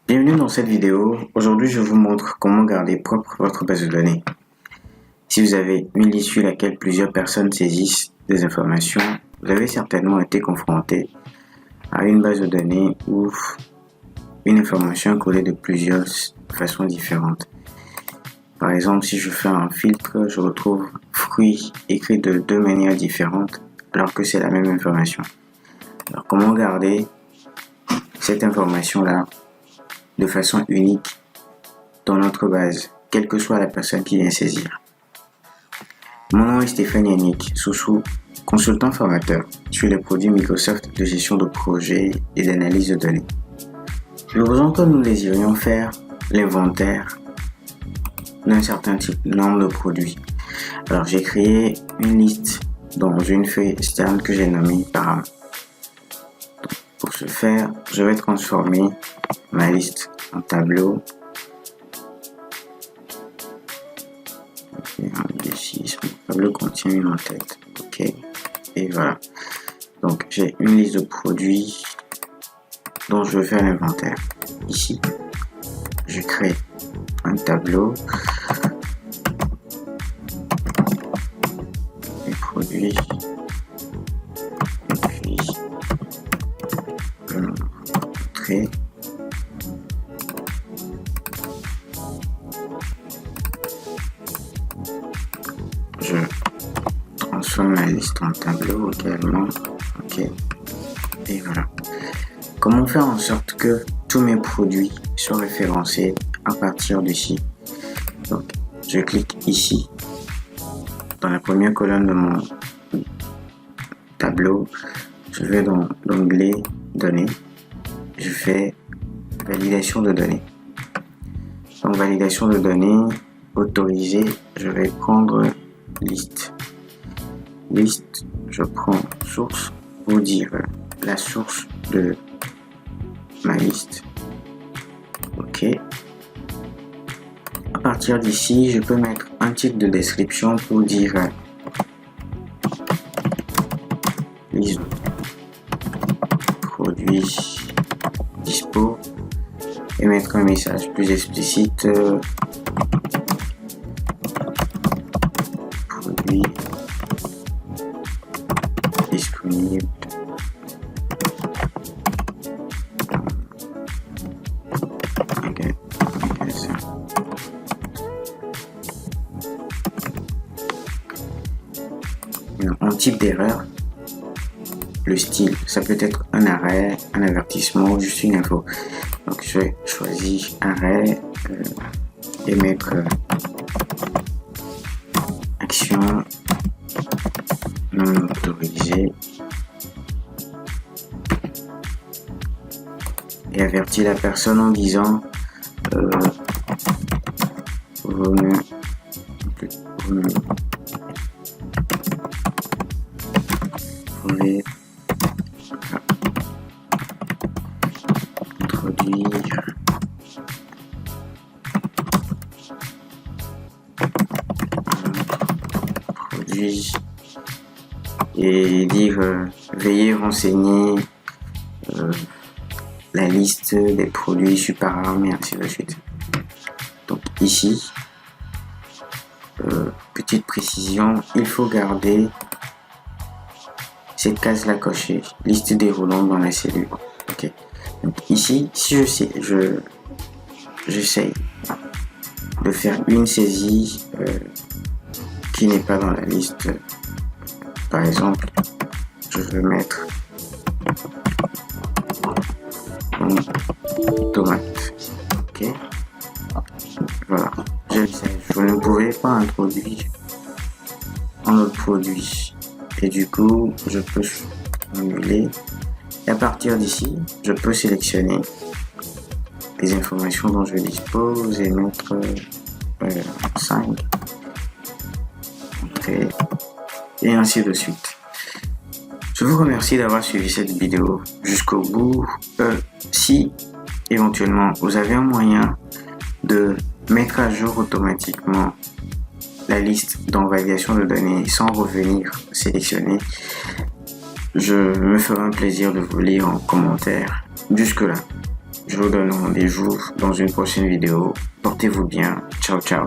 Bienvenue dans cette vidéo. Aujourd'hui, je vous montre comment garder propre votre base de données. Si vous avez une liste sur laquelle plusieurs personnes saisissent des informations, vous avez certainement été confronté à une base de données où une information est collée de plusieurs façons différentes. Par exemple, si je fais un filtre, je retrouve fruits écrit de deux manières différentes alors que c'est la même information. Alors, comment garder cette information-là de façon unique dans notre base, quelle que soit la personne qui vient saisir. Mon nom est Stéphane Yannick, Soussou, consultant formateur sur les produits Microsoft de gestion de projet et d'analyse de données. Je vous entends, nous désirions faire l'inventaire d'un certain type nombre de produits. Alors j'ai créé une liste dans une feuille externe que j'ai nommée paramètres. Pour ce faire, je vais transformer ma liste en tableau. Un D6, mon tableau contient une en-tête. OK. Et voilà. Donc j'ai une liste de produits dont je vais faire l'inventaire. Ici, je crée un tableau. Les produits. Et puis je vais montrer. Je transforme la liste en tableau également. OK. Et voilà. Comment faire en sorte que tous mes produits soient référencés à partir d'ici? Donc, je clique ici, dans la première colonne de mon tableau. Je vais dans l'onglet Données. Je fais Validation de données. Donc, validation de données, autorisé. Je vais prendre liste. Liste, je prends source pour dire la source de ma liste. OK. À partir d'ici, je peux mettre un titre de description pour dire liste produits dispo et mettre un message plus explicite. Produits disponibles magasin. En type d'erreur, le style, ça peut être un arrêt, un avertissement ou juste une info. Donc je vais choisir arrêt et mettre action non autorisée et avertir la personne en disant vous ne pouvez introduire produit et dire veuillez renseigner la liste des produits sur paramètres et ainsi de suite. Donc ici, petite précision, il faut garder cette case là cochée, liste déroulante dans la cellule. OK. Donc ici, si j'essaye de faire une saisie qui n'est pas dans la liste, par exemple, je veux mettre tomate. OK. Voilà. Je ne pouvais pas introduire un autre produit. Et du coup, je peux annuler. Et à partir d'ici, je peux sélectionner les informations dont je dispose et mettre 5. Okay. Et ainsi de suite. Je vous remercie d'avoir suivi cette vidéo jusqu'au bout. Si éventuellement vous avez un moyen de mettre à jour automatiquement la liste dans validation de données sans revenir sélectionner, je me ferai un plaisir de vous lire en commentaire. Jusque là, Je vous donne rendez-vous dans une prochaine vidéo. Portez-vous bien. Ciao, ciao.